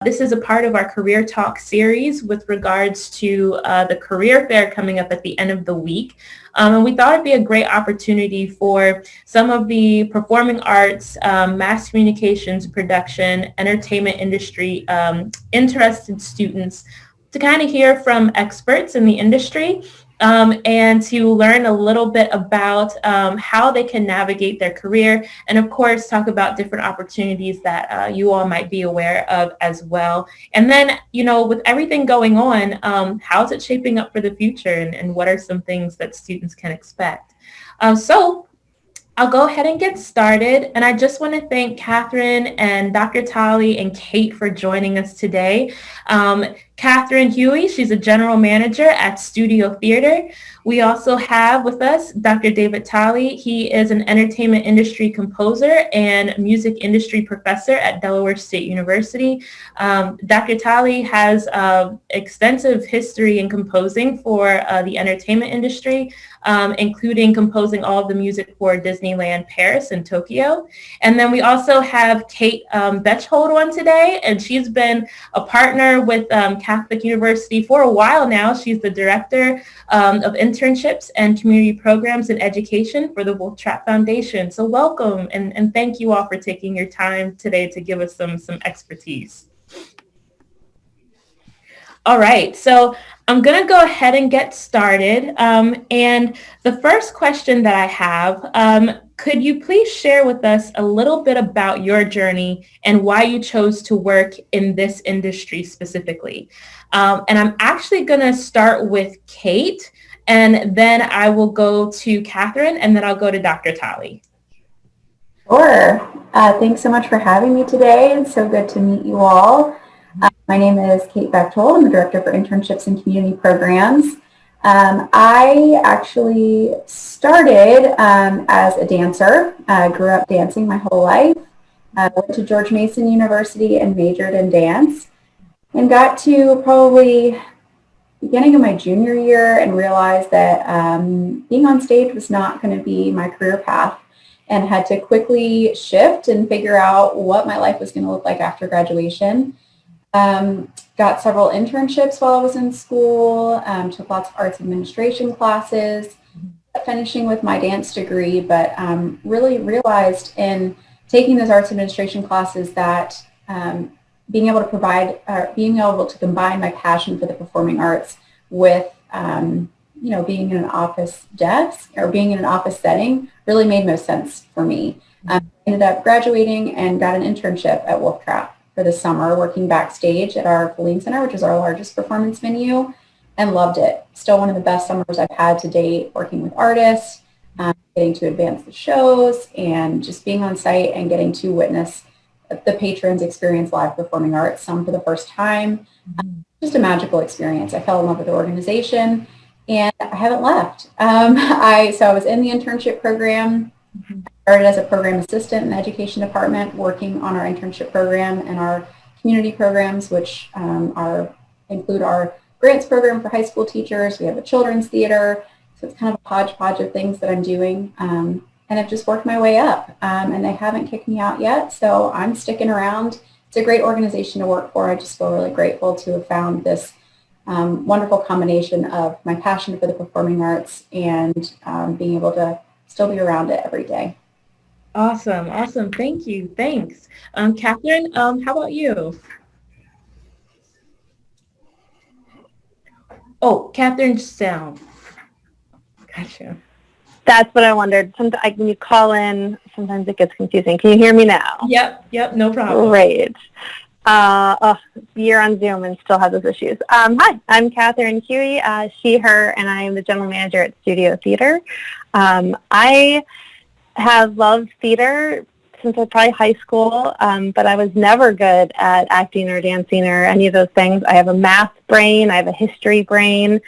This is a part of our Career Talk series with regards to the career fair coming up at the end of the week. And we thought it'd be a great opportunity for some of the performing arts, mass communications, production, entertainment industry interested students to kind of hear from experts in the industry and to learn a little bit about how they can navigate their career, and of course talk about different opportunities that you all might be aware of as well. And then, with everything going on, how's it shaping up for the future, and what are some things that students can expect? So I'll go ahead and get started. And I just want to thank Catherine and Dr. Tali and Kate for joining us today. Catherine Huey, she's a general manager at Studio Theater. We also have with us Dr. David Tali. He is an entertainment industry composer and music industry professor at Delaware State University. Dr. Tali has extensive history in composing for the entertainment industry, including composing all of the music for Disneyland Paris and Tokyo. And then we also have Kate Betchhold on today, and she's been a partner with Catholic University for a while now. She's the director of internships and community programs in education for the Wolf Trap Foundation. So welcome, and thank you all for taking your time today to give us some expertise. All right, so I'm going to go ahead and get started. And the first question that I have, could you please share with us a little bit about your journey and why you chose to work in this industry specifically? And I'm actually going to start with Kate, and then I will go to Catherine, and then I'll go to Dr. Tali. Sure. Thanks so much for having me today. It's so good to meet you all. My name is Kate Bechtold. I'm the Director for Internships and Community Programs. I actually started as a dancer. I grew up dancing my whole life. Went to George Mason University and majored in dance, and got to probably beginning of my junior year and realized that being on stage was not going to be my career path, and had to quickly shift and figure out what my life was going to look like after graduation. Got several internships while I was in school, took lots of arts administration classes, finishing with my dance degree, but really realized in taking those arts administration classes that being able to combine my passion for the performing arts with being in an office desk or being in an office setting really made most sense for me. I ended up graduating and got an internship at Wolf Trap for the summer, working backstage at our Folene Center, which is our largest performance venue, and loved it. Still one of the best summers I've had to date, working with artists, getting to advance the shows, and just being on site and getting to witness the patrons experience live performing arts, some for the first time. Just a magical experience. I fell in love with the organization, and I haven't left. So I was in the internship program. I started as a program assistant in the education department, working on our internship program and our community programs, which include our grants program for high school teachers. We have a children's theater. So it's kind of a hodgepodge of things that I'm doing. And I've just worked my way up, and they haven't kicked me out yet. So I'm sticking around. It's a great organization to work for. I just feel really grateful to have found this wonderful combination of my passion for the performing arts and being able to still be around it every day. Awesome. Thank you. Thanks. Catherine, how about you? Oh, Catherine sound. Gotcha. That's what I wondered. Sometimes when you call in, sometimes it gets confusing. Can you hear me now? Yep, no problem. Great. You're on Zoom and still have those issues. Hi, I'm Catherine Huey, she, her, and I am the general manager at Studio Theater. I have loved theater since I was probably high school, but I was never good at acting or dancing or any of those things. I have a math brain, I have a history brain,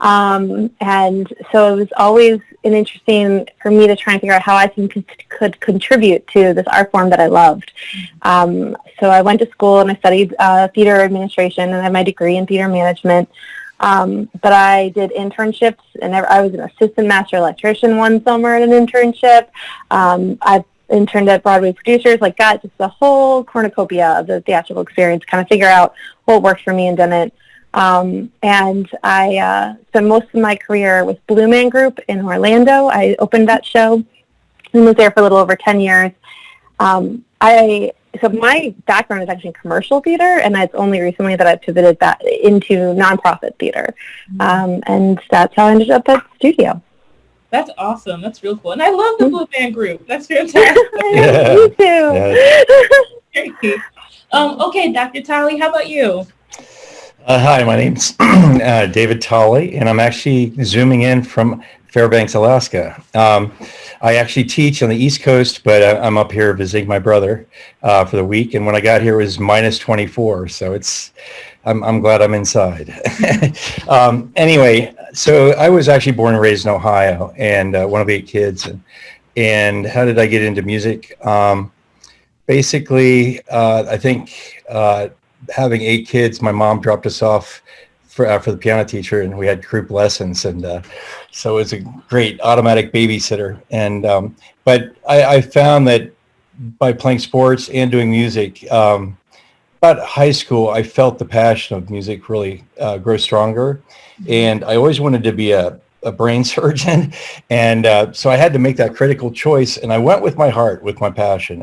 and so it was always interesting for me to try and figure out how I could contribute to this art form that I loved. So I went to school and I studied theater administration, and I have my degree in theater management. But I did internships, and I was an assistant master electrician one summer at an internship. I've interned at Broadway Producers, like got just the whole cornucopia of the theatrical experience, kind of figure out what worked for me and didn't. And I spent most of my career with Blue Man Group in Orlando. I opened that show and was there for a little over 10 years. So my background is actually in commercial theater, and it's only recently that I've pivoted that into nonprofit theater. And that's how I ended up at Studio. That's awesome. That's real cool. And I love the Blue Man Group. That's fantastic. Yeah. Me too. Yeah. Okay, Dr. Tolley, how about you? Hi, my name's David Tolley, and I'm actually zooming in from Fairbanks, Alaska. I actually teach on the East Coast, but I'm up here visiting my brother for the week. And when I got here, it was minus 24, so I'm glad I'm inside. Anyway, so I was actually born and raised in Ohio, and one of 8 kids. And how did I get into music? Basically, I think having 8 kids, my mom dropped us off for the piano teacher, and we had group lessons, and so it was a great automatic babysitter. And but I found that by playing sports and doing music, about high school, I felt the passion of music really grow stronger, and I always wanted to be a brain surgeon, and so I had to make that critical choice, and I went with my heart, with my passion.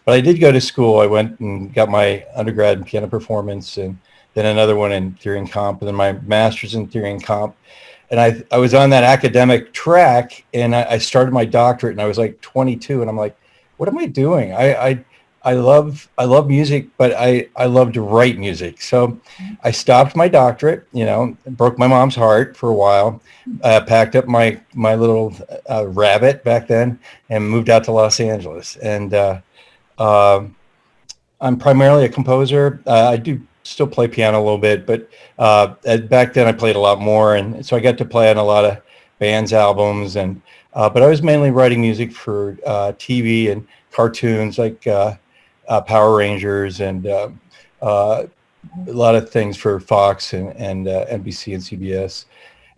But I did go to school. I went and got my undergrad in piano performance, and then another one in theory and comp, and then my master's in theory and comp. And I was on that academic track, and I started my doctorate, and I was like 22, and I'm like, what am I doing? I love music, but I love to write music. So I stopped my doctorate, broke my mom's heart for a while, packed up my little rabbit back then, and moved out to Los Angeles. And I'm primarily a composer. I do still play piano a little bit, but back then I played a lot more, and so I got to play on a lot of bands' albums. And but I was mainly writing music for TV and cartoons like Power Rangers, and a lot of things for Fox and NBC and CBS.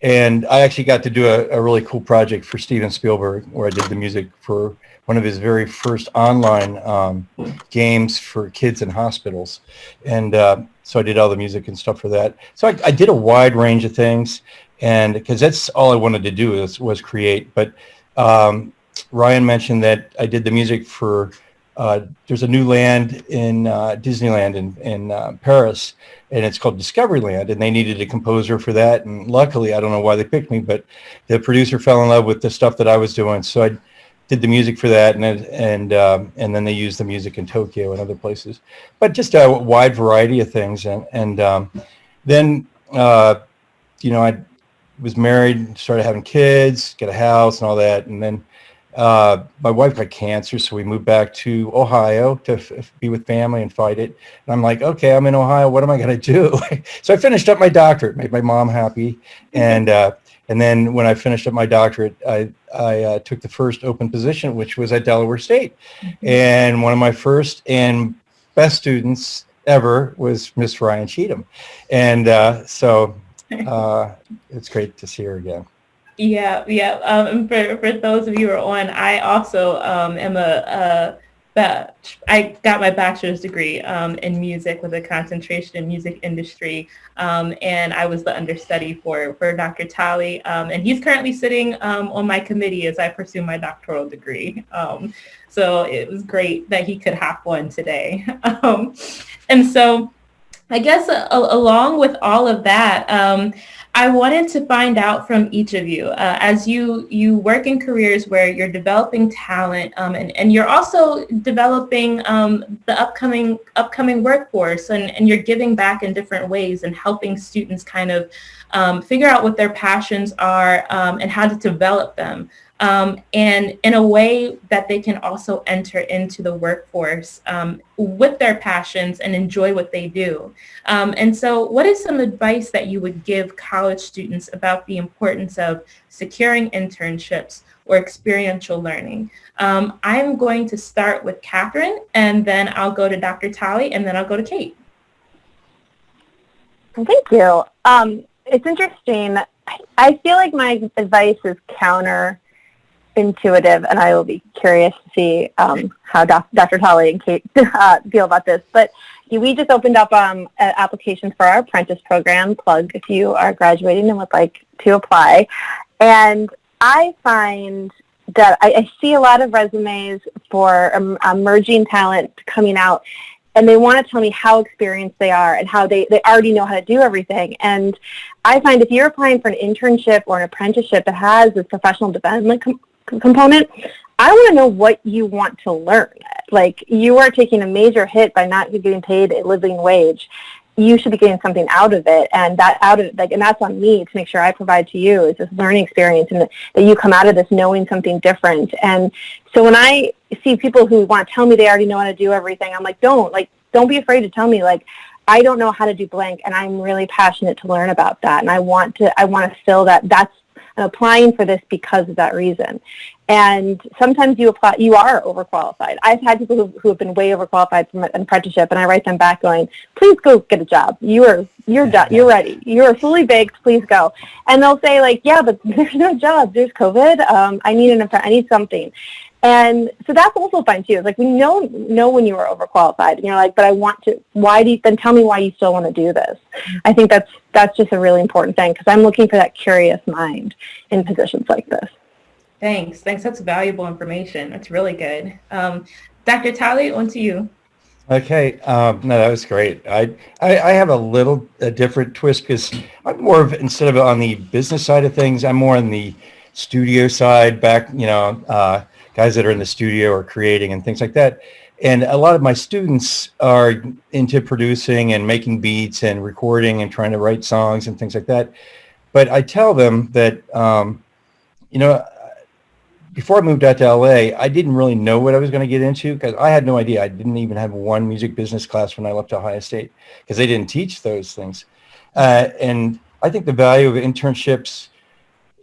And I actually got to do a really cool project for Steven Spielberg, where I did the music for one of his very first online games for kids in hospitals. And so I did all the music and stuff for that. So I did a wide range of things, and because that's all I wanted to do was create. But Ryan mentioned that I did the music for there's a new land in Disneyland in Paris, and it's called Discoveryland, and they needed a composer for that. And luckily, I don't know why they picked me, but the producer fell in love with the stuff that I was doing, so I did the music for that, and then they used the music in Tokyo and other places, but just a wide variety of things. And then I was married, started having kids, get a house and all that, and then my wife got cancer, so we moved back to Ohio to be with family and fight it. And I'm like, okay, I'm in Ohio. What am I going to do? So I finished up my doctorate, made my mom happy, and then when I finished up my doctorate, I took the first open position, which was at Delaware State. And one of my first and best students ever was Miss Ryan Cheatham, and so it's great to see her again. Yeah. And for those of you who are on, I also am I got my bachelor's degree in music with a concentration in music industry, and I was the understudy for Dr. Tolley, and he's currently sitting on my committee as I pursue my doctoral degree. So it was great that he could hop on today. And so I guess along with all of that, I wanted to find out from each of you, as you work in careers where you're developing talent, and you're also developing the upcoming workforce, and you're giving back in different ways and helping students kind of figure out what their passions are, and how to develop them. And in a way that they can also enter into the workforce with their passions and enjoy what they do. And so what is some advice that you would give college students about the importance of securing internships or experiential learning? I'm going to start with Catherine, and then I'll go to Dr. Tolley, and then I'll go to Kate. Thank you. It's interesting. I feel like my advice is counter intuitive, and I will be curious to see how Dr. Tolley and Kate feel about this. But we just opened up applications for our apprentice program. Plug if you are graduating and would like to apply. And I find that I see a lot of resumes for emerging talent coming out, and they want to tell me how experienced they are and how they already know how to do everything. And I find if you're applying for an internship or an apprenticeship that has this professional development component, I want to know what you want to learn. Like, you are taking a major hit by not getting paid a living wage. You should be getting something out of it, and that's on me to make sure I provide to you is this learning experience, and that you come out of this knowing something different. And so when I see people who want to tell me they already know how to do everything, I'm like, don't be afraid to tell me, like, I don't know how to do blank, and I'm really passionate to learn about that, and I want to fill that. I'm applying for this because of that reason. And sometimes you are overqualified. I've had people who have been way overqualified from an apprenticeship, and I write them back going, please go get a job. You're done. You're ready. You're fully baked. Please go. And they'll say, like, yeah, but there's no job. There's COVID. I need something. And so that's also fine too. It's like, we know when you are overqualified, and you're like, but I want to. Then tell me why you still want to do this. I think that's just a really important thing, because I'm looking for that curious mind in positions like this. Thanks. That's valuable information. That's really good. Dr. Tolley, on to you. Okay. No, that was great. I have a different twist, because I'm more of, instead of on the business side of things, I'm more on the studio side, guys that are in the studio or creating and things like that. And a lot of my students are into producing and making beats and recording and trying to write songs and things like that. But I tell them that, before I moved out to LA, I didn't really know what I was going to get into, because I had no idea. I didn't even have one music business class when I left Ohio State, because they didn't teach those things. And I think the value of internships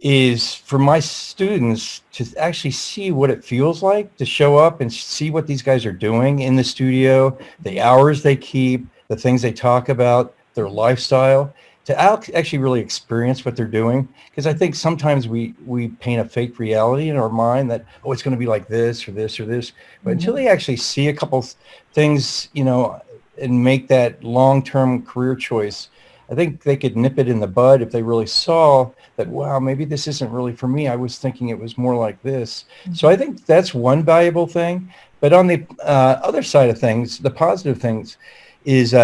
is for my students to actually see what it feels like to show up and see what these guys are doing in the studio, the hours they keep, the things they talk about, their lifestyle, to actually really experience what they're doing. Because I think sometimes we paint a fake reality in our mind that, it's going to be like this or this or this. But until they actually see a couple things, and make that long-term career choice, I think they could nip it in the bud if they really saw that, wow, maybe this isn't really for me. I was thinking it was more like this. So I think that's one valuable thing. But on the other side of things, the positive things is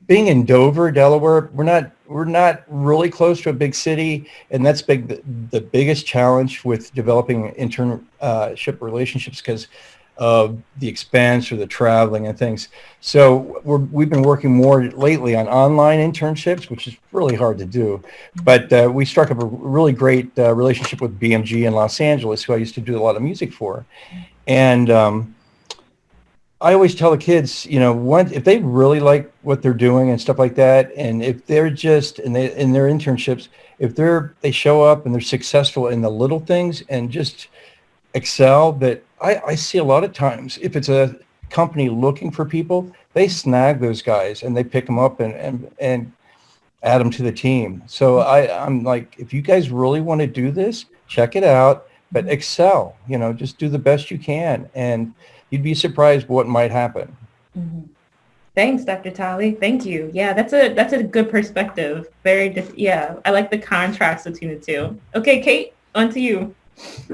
being in Dover, Delaware. We're not really close to a big city, and that's the biggest challenge with developing internship relationships, because of the expense or the traveling and things. So we've been working more lately on online internships, which is really hard to do. But we struck up a really great relationship with BMG in Los Angeles, who I used to do a lot of music for. And I always tell the kids, if they really like what they're doing and stuff like that, and if they're just in their internships, if they show up and they're successful in the little things and just excel, that I see a lot of times, if it's a company looking for people, they snag those guys and they pick them up and add them to the team. So I'm like, if you guys really want to do this, check it out, but excel, just do the best you can, and you'd be surprised what might happen. Mm-hmm. Thanks, Dr. Tolley. Thank you. Yeah, that's a good perspective. I like the contrast between the two. Okay, Kate, on to you.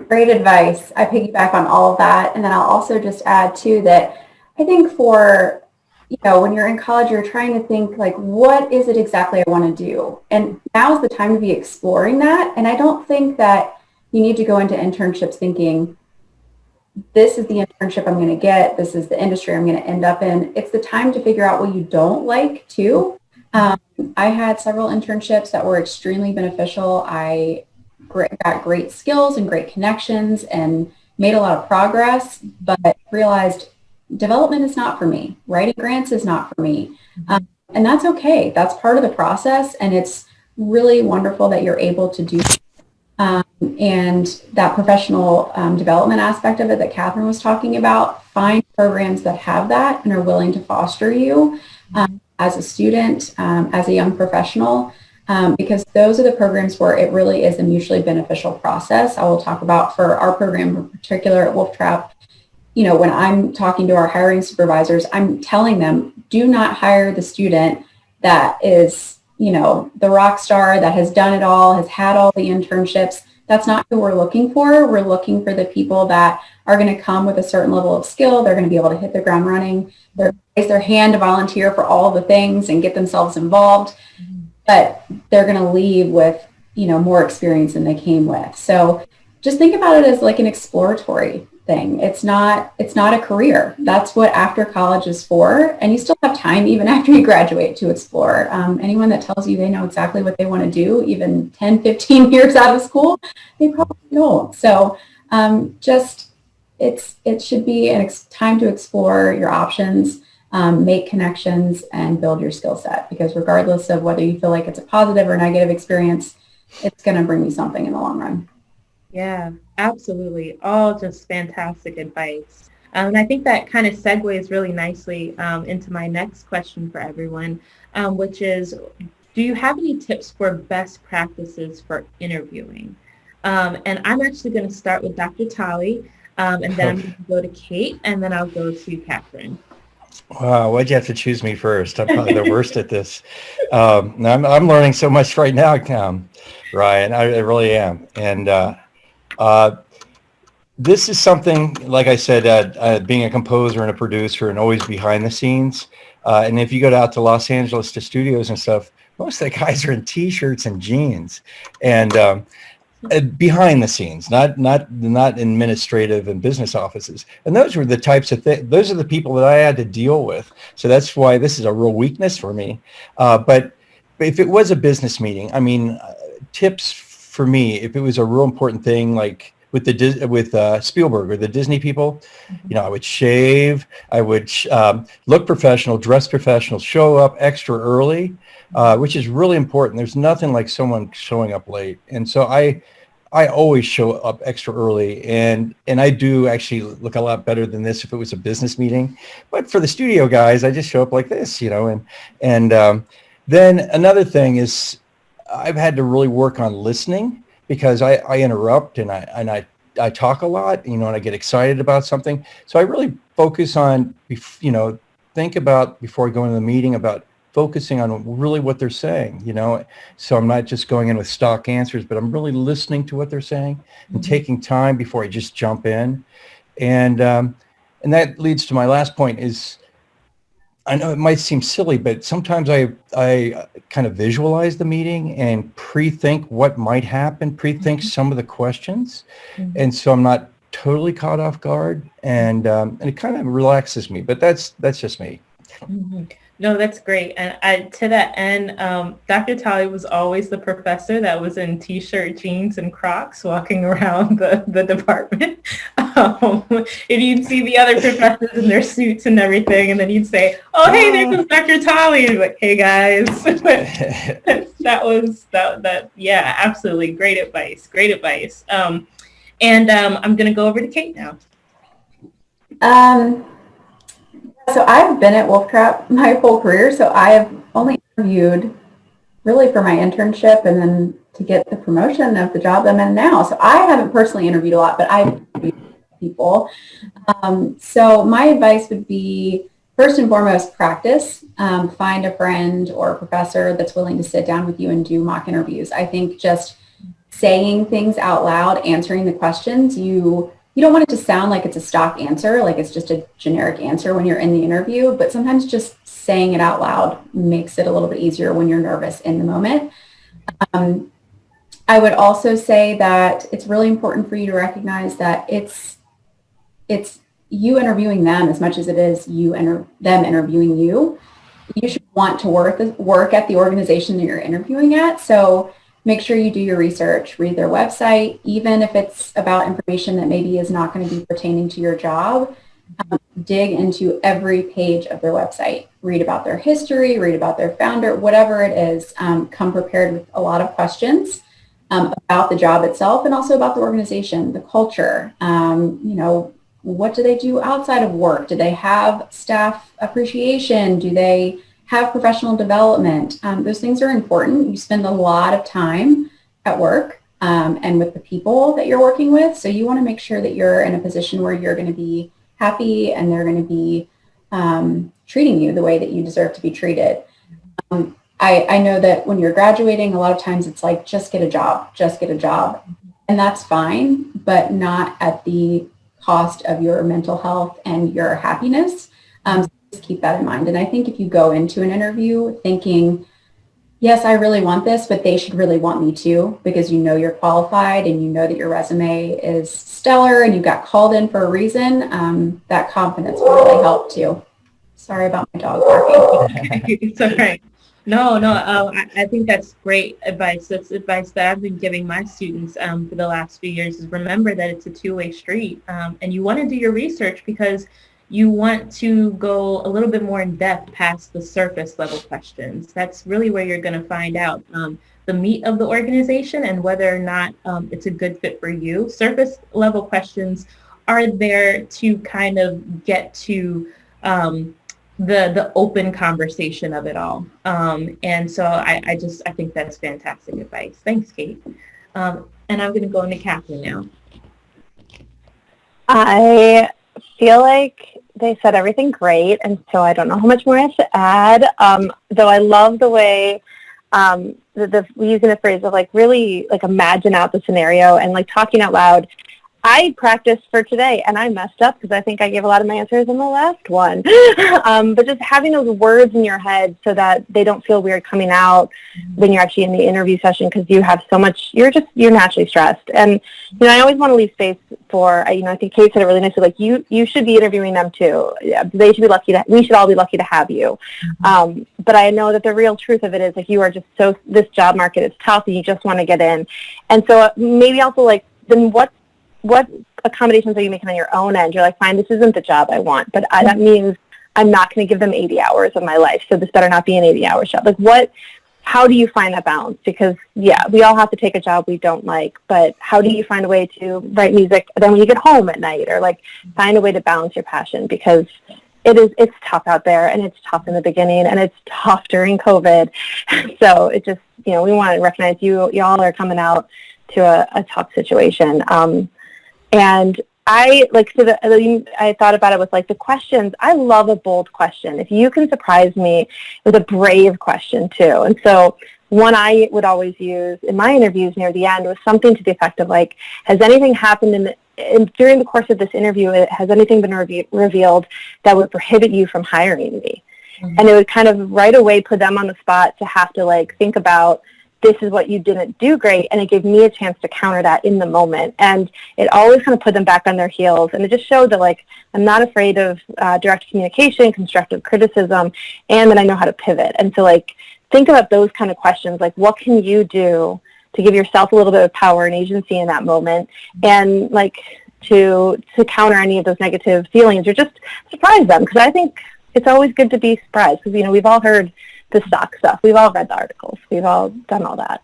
Great advice. I piggyback on all of that. And then I'll also just add too that I think for, when you're in college, you're trying to think like, what is it exactly I want to do? And now's the time to be exploring that. And I don't think that you need to go into internships thinking, this is the internship I'm going to get. This is the industry I'm going to end up in. It's the time to figure out what you don't like too. I had several internships that were extremely beneficial. I got great skills and great connections and made a lot of progress, but realized development is not for me. Writing grants is not for me. And that's okay. That's part of the process. And it's really wonderful that you're able to do and that professional development aspect of it that Catherine was talking about. Find programs that have that and are willing to foster you as a student, as a young professional. because those are the programs where it really is a mutually beneficial process. I will talk about for our program in particular at Wolf Trap. When I'm talking to our hiring supervisors, I'm telling them, do not hire the student that is, the rock star that has done it all, has had all the internships. That's not who we're looking for. We're looking for the people that are going to come with a certain level of skill. They're going to be able to hit the ground running. They're going to raise their hand to volunteer for all the things and get themselves involved. But they're going to leave with, more experience than they came with. So just think about it as like an exploratory thing. It's not a career. That's what after college is for. And you still have time even after you graduate to explore. Anyone that tells you they know exactly what they want to do, even 10, 15 years out of school, they probably don't. So it should be time to explore your options, make connections, and build your skill set. Because regardless of whether you feel like it's a positive or negative experience, it's going to bring you something in the long run. Yeah, absolutely. All just fantastic advice. And I think that kind of segues really nicely into my next question for everyone, which is, do you have any tips for best practices for interviewing? And I'm actually going to start with Dr. Talley, and then I'm going to go to Kate, and then I'll go to Catherine. Wow, why'd you have to choose me first? I'm probably the worst at this. I'm learning so much right now, Ryan. I really am. And this is something, like I said, being a composer and a producer and always behind the scenes. And if you go out to Los Angeles to studios and stuff, most of the guys are in T-shirts and jeans. And behind the scenes, not administrative and business offices. And those were the types of those are the people that I had to deal with. So that's why this is a real weakness for me. But if it was a business meeting, I mean, tips for me, if it was a real important thing, like with Spielberg or the Disney people, I would shave, I would look professional, dress professional, show up extra early, which is really important. There's nothing like someone showing up late. And so I always show up extra early, and I do actually look a lot better than this if it was a business meeting. But for the studio guys, I just show up like this, and then another thing is I've had to really work on listening, because I interrupt and I talk a lot, and I get excited about something. So I really focus on, think about before I go into the meeting about focusing on really what they're saying, so I'm not just going in with stock answers, but I'm really listening to what they're saying and taking time before I just jump in. And that leads to my last point is, I know it might seem silly, but sometimes I kind of visualize the meeting and pre-think what might happen, pre-think some of the questions. And so I'm not totally caught off guard, and it kind of relaxes me, but that's just me. No, that's great. And to that end, Dr. Talley was always the professor that was in T-shirt, jeans, and Crocs walking around the department. If you'd see the other professors in their suits and everything, and then you'd say, "Oh, hey, there goes Dr. Talley." And like, "Hey, guys." Yeah, absolutely. Great advice. And I'm going to go over to Kate now. So I've been at Wolf Trap my whole career, so I have only interviewed really for my internship and then to get the promotion of the job I'm in now. So I haven't personally interviewed a lot, but I've interviewed people. So my advice would be, first and foremost, practice. Find a friend or a professor that's willing to sit down with you and do mock interviews. I think just saying things out loud, answering the questions, you don't want it to sound like it's a stock answer, like it's just a generic answer when you're in the interview, but sometimes just saying it out loud makes it a little bit easier when you're nervous in the moment. I would also say that it's really important for you to recognize that it's you interviewing them as much as it is them interviewing you. You should want to work at the organization that you're interviewing at. So make sure you do your research, read their website, even if it's about information that maybe is not going to be pertaining to your job. Dig into every page of their website. Read about their history, read about their founder, whatever it is. Come prepared with a lot of questions about the job itself and also about the organization, the culture. What do they do outside of work? Do they have staff appreciation? Do they have professional development. Those things are important. You spend a lot of time at work and with the people that you're working with. So you want to make sure that you're in a position where you're going to be happy and they're going to be treating you the way that you deserve to be treated. I know that when you're graduating, a lot of times it's like, just get a job, just get a job. And that's fine, but not at the cost of your mental health and your happiness. So just keep that in mind. And I think if you go into an interview thinking, yes, I really want this, but they should really want me too, because you know you're qualified and you know that your resume is stellar and you got called in for a reason, that confidence will really help too. Sorry about my dog barking. It's all right. No, I think that's great advice. That's advice that I've been giving my students for the last few years is remember that it's a two-way street. And you want to do your research because you want to go a little bit more in depth past the surface level questions. That's really where you're going to find out the meat of the organization and whether or not it's a good fit for you. Surface level questions are there to kind of get to the open conversation of it all. And so I think that's fantastic advice. Thanks, Kate. And I'm going to go into Catherine now. I feel like they said everything great, and so I don't know how much more I have to add, though I love the way using the phrase of like really like imagine out the scenario and like talking out loud. I practiced for today and I messed up because I think I gave a lot of my answers in the last one. But just having those words in your head so that they don't feel weird coming out when you're actually in the interview session because you have so much, you're naturally stressed. And, I always want to leave space for, I think Kate said it really nicely, like you should be interviewing them too. They should be lucky we should all be lucky to have you. But I know that the real truth of it is like you are just this job market is tough and you just want to get in. And so maybe also like, then what accommodations are you making on your own end? You're like, fine, this isn't the job I want, but that means I'm not going to give them 80 hours of my life, so this better not be an 80-hour job. Like how do you find that balance? Because, we all have to take a job we don't like, but how do you find a way to write music then when you get home at night or, like, find a way to balance your passion? Because it's tough out there, and it's tough in the beginning, and it's tough during COVID. So it just, we want to recognize y'all are coming out to a tough situation. And I thought about it with like the questions. I love a bold question. If you can surprise me with a brave question too. And so one I would always use in my interviews near the end was something to the effect of like, has anything happened during the course of this interview, has anything been revealed that would prohibit you from hiring me? Mm-hmm. And it would kind of right away put them on the spot to have to like think about, this is what you didn't do great, and it gave me a chance to counter that in the moment. And it always kind of put them back on their heels, and it just showed that, like, I'm not afraid of direct communication, constructive criticism, and that I know how to pivot. And so, like, think about those kind of questions, like, what can you do to give yourself a little bit of power and agency in that moment, and, like, to counter any of those negative feelings, or just surprise them, because I think it's always good to be surprised, because, we've all heard the stock stuff. We've all read the articles. We've all done all that.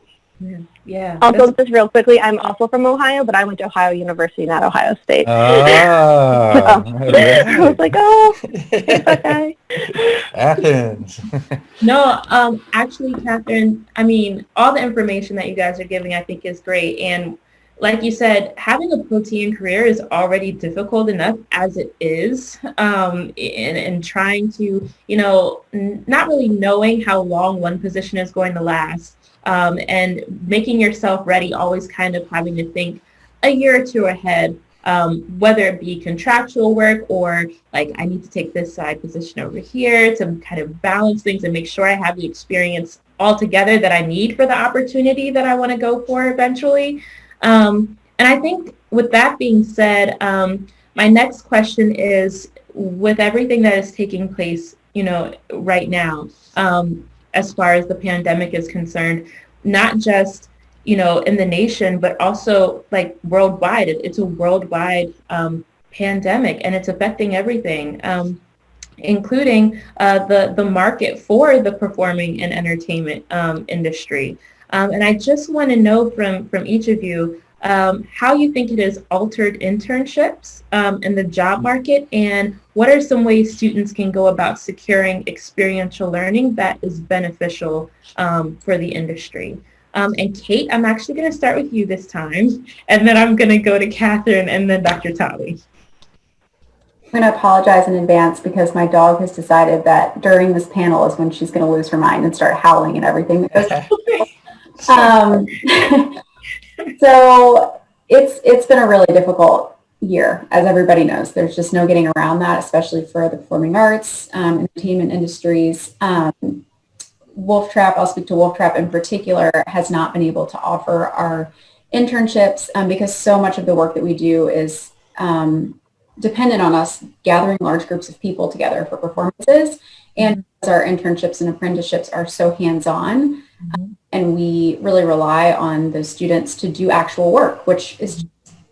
Yeah. Also, just real quickly, I'm also from Ohio, but I went to Ohio University, not Ohio State. Ah, I was like, that guy. Athens. No, actually, Catherine, all the information that you guys are giving, I think is great. And like you said, having a protein career is already difficult enough as it is, and trying to, not really knowing how long one position is going to last, and making yourself ready, always kind of having to think a year or two ahead, whether it be contractual work or like I need to take this side position over here to kind of balance things and make sure I have the experience altogether that I need for the opportunity that I want to go for eventually. And I think with that being said, my next question is, with everything that is taking place, right now, as far as the pandemic is concerned, not just, in the nation, but also like worldwide. It's a worldwide pandemic, and it's affecting everything, including the market for the performing and entertainment industry. And I just want to know from each of you, how you think it has altered internships in the job market, and what are some ways students can go about securing experiential learning that is beneficial for the industry. And Kate, I'm actually going to start with you this time, and then I'm going to go to Catherine and then Dr. Talley. I'm going to apologize in advance because my dog has decided that during this panel is when she's going to lose her mind and start howling and everything. So it's been a really difficult year, as everybody knows. There's just no getting around that, especially for the performing arts, entertainment industries. Wolf Trap, I'll speak to Wolf Trap in particular, has not been able to offer our internships because so much of the work that we do is dependent on us gathering large groups of people together for performances. And our internships and apprenticeships are so hands-on, and we really rely on the students to do actual work, which is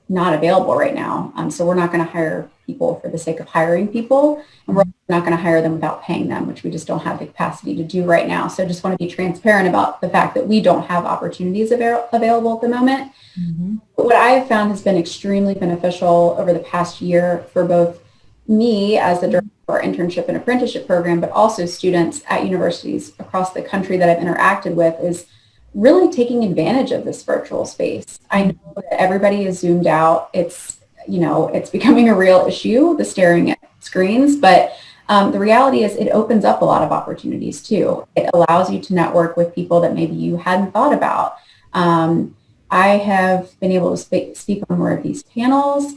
not available right now. So we're not going to hire people for the sake of hiring people, and we're not going to hire them without paying them, which we just don't have the capacity to do right now. So just want to be transparent about the fact that we don't have opportunities available at the moment. What I have found has been extremely beneficial over the past year for both me as the director of our internship and apprenticeship program, but also students at universities across the country that I've interacted with, is really taking advantage of this virtual space. I know that everybody is zoomed out. It's becoming a real issue, the staring at screens, but the reality is it opens up a lot of opportunities too. It allows you to network with people that maybe you hadn't thought about. I have been able to speak on more of these panels.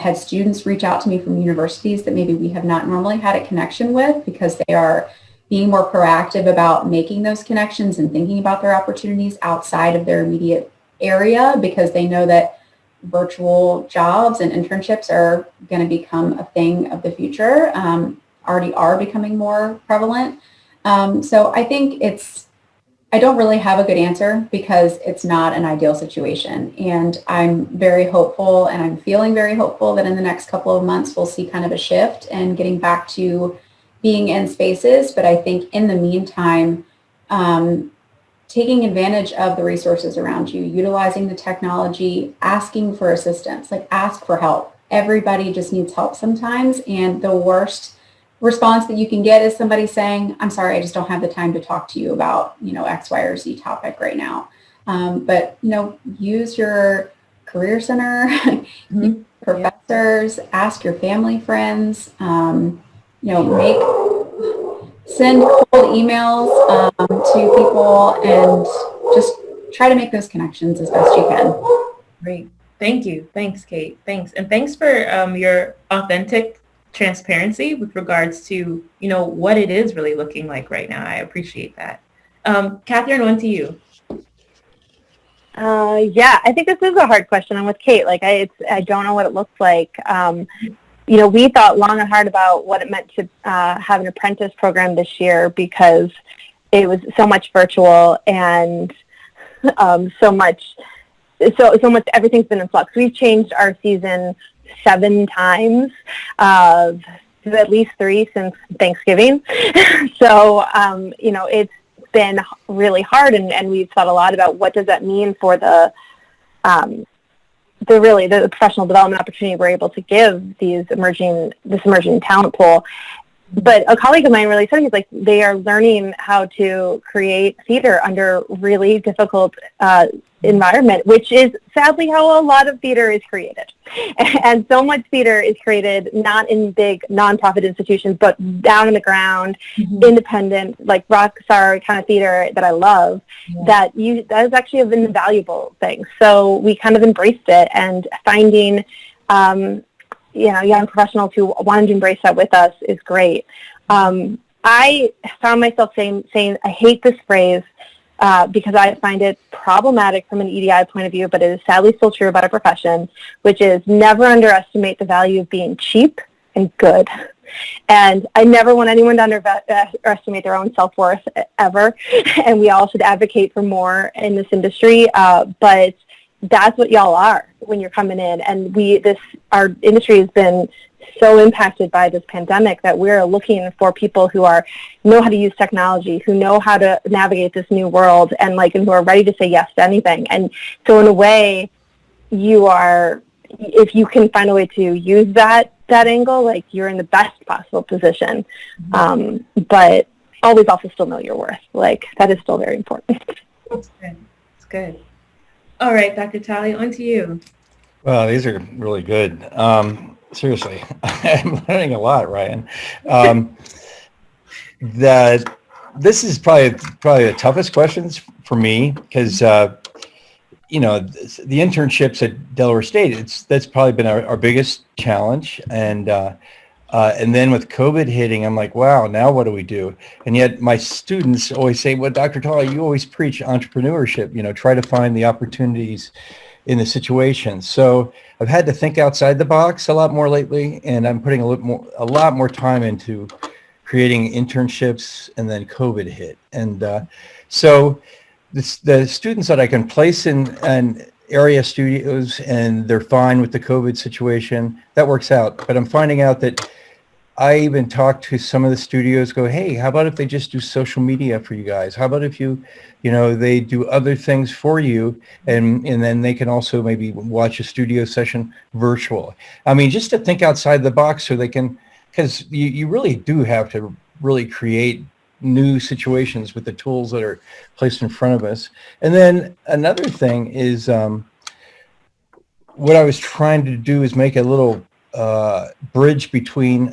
Had students reach out to me from universities that maybe we have not normally had a connection with because they are being more proactive about making those connections and thinking about their opportunities outside of their immediate area, because they know that virtual jobs and internships are going to become a thing of the future, already are becoming more prevalent. So I think I don't really have a good answer because it's not an ideal situation. And I'm very hopeful, and I'm feeling very hopeful that in the next couple of months, we'll see kind of a shift and getting back to being in spaces. But I think in the meantime, taking advantage of the resources around you, utilizing the technology, asking for assistance, like ask for help. Everybody just needs help sometimes. And the worst response that you can get is somebody saying, I'm sorry, I just don't have the time to talk to you about, X, Y, or Z topic right now. But, use your career center, professors, ask your family, friends, send cold emails to people and just try to make those connections as best you can. Great. Thank you. Thanks, Kate. Thanks. And thanks for your authentic transparency with regards to, what it is really looking like right now. I appreciate that. Catherine, on to you. Yeah, I think this is a hard question. I'm with Kate. I don't know what it looks like. We thought long and hard about what it meant to have an apprentice program this year because it was so much virtual and so much, everything's been in flux. We've changed our season 7 times, at least 3 since Thanksgiving. So, it's been really hard, and we've thought a lot about what does that mean for the professional development opportunity we're able to give this emerging talent pool. But a colleague of mine really said, he's like, they are learning how to create theater under really difficult environment, which is sadly how a lot of theater is created. And so much theater is created not in big nonprofit institutions, but down on the ground, independent, like rock star kind of theater that I love, that is actually an invaluable thing. So we kind of embraced it, and finding young professionals who wanted to embrace that with us is great. I found myself saying, I hate this phrase because I find it problematic from an EDI point of view, but it is sadly still true about our profession, which is never underestimate the value of being cheap and good. And I never want anyone to underestimate their own self-worth ever, and we all should advocate for more in this industry, but that's what y'all are when you're coming in. And our industry has been so impacted by this pandemic that we're looking for people who know how to use technology, who know how to navigate this new world, and who are ready to say yes to anything. And so in a way, if you can find a way to use that angle, like you're in the best possible position. But always also still know your worth. Like that is still very important. That's good. That's good. All right, Dr. Talley, on to you. Well, these are really good. Seriously, I'm learning a lot, Ryan. This is probably the toughest questions for me because the internships at Delaware State, that's probably been our biggest challenge, and then with COVID hitting, I'm like, wow, now what do we do? And yet my students always say, well, Dr. Talley, you always preach entrepreneurship, try to find the opportunities in the situation. So I've had to think outside the box a lot more lately, and I'm putting a lot more time into creating internships, and then COVID hit. And so the students that I can place in area studios and they're fine with the COVID situation, that works out. But I'm finding out that I even talk to some of the studios, go, hey, how about if they just do social media for you guys? How about if they do other things for you, and then they can also maybe watch a studio session virtual. I mean, just to think outside the box so they can, because you really do have to really create new situations with the tools that are placed in front of us. And then another thing is what I was trying to do is make a little bridge between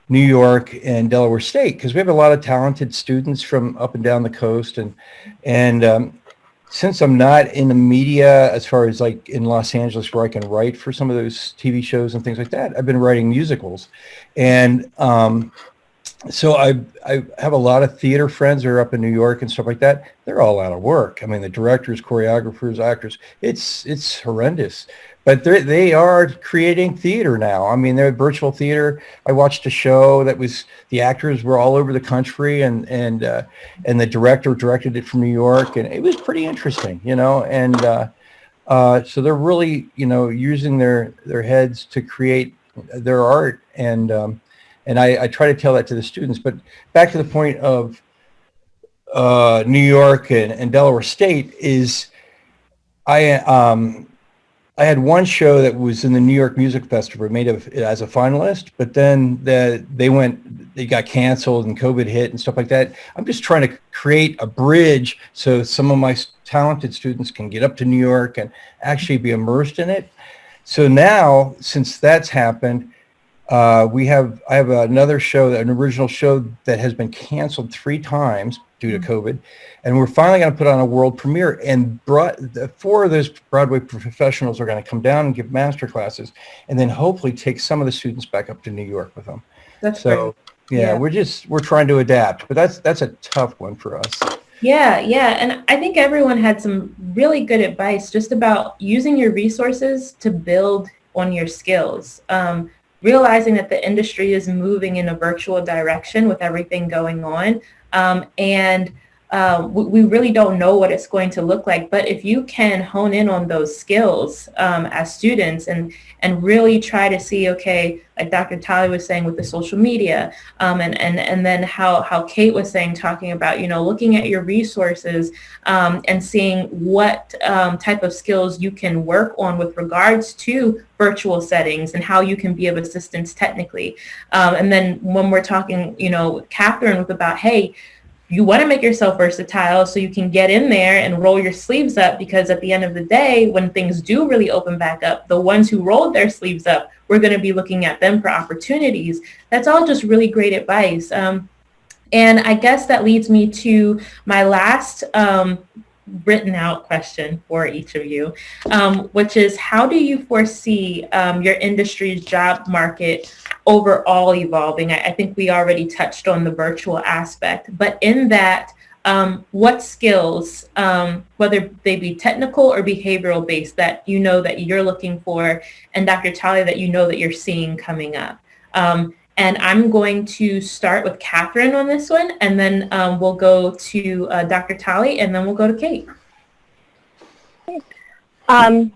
New York and Delaware State, because we have a lot of talented students from up and down the coast, and since I'm not in the media as far as like in Los Angeles where I can write for some of those TV shows and things like that, I've been writing musicals, and so I have a lot of theater friends who are up in New York and stuff like that. They're all out of work. I mean, the directors, choreographers, actors, it's horrendous. But they are creating theater now. I mean, they're virtual theater. I watched a show that was, the actors were all over the country, and the director directed it from New York, and it was pretty interesting, And so they're really, using their heads to create their art, and I try to tell that to the students. But back to the point of New York and Delaware State is, I had one show that was in the New York Music Festival, made as a finalist, but then they got canceled and COVID hit and stuff like that. I'm just trying to create a bridge so some of my talented students can get up to New York and actually be immersed in it. So now, since that's happened, I have another show, an original show that has been canceled 3 times due to COVID, and we're finally going to put on a world premiere, and 4 of those Broadway professionals are going to come down and give master classes, and then hopefully take some of the students back up to New York with them. That's great. Yeah, we're trying to adapt, but that's a tough one for us. Yeah, and I think everyone had some really good advice just about using your resources to build on your skills. Realizing that the industry is moving in a virtual direction with everything going on. And we really don't know what it's going to look like. But if you can hone in on those skills as students and really try to see, okay, like Dr. Talley was saying with the social media, and then how Kate was saying, talking about, looking at your resources and seeing what type of skills you can work on with regards to virtual settings and how you can be of assistance technically. And then when we're talking, Catherine was about, hey, you want to make yourself versatile so you can get in there and roll your sleeves up, because at the end of the day, when things do really open back up, the ones who rolled their sleeves up, we're going to be looking at them for opportunities. That's all just really great advice. And I guess that leads me to my last written out question for each of you, which is, how do you foresee your industry's job market overall evolving? I think we already touched on the virtual aspect, but in that, what skills, whether they be technical or behavioral based, that that you're looking for, and Dr. Talley, that that you're seeing coming up? And I'm going to start with Catherine on this one, and then we'll go to Dr. Talley, and then we'll go to Kate. When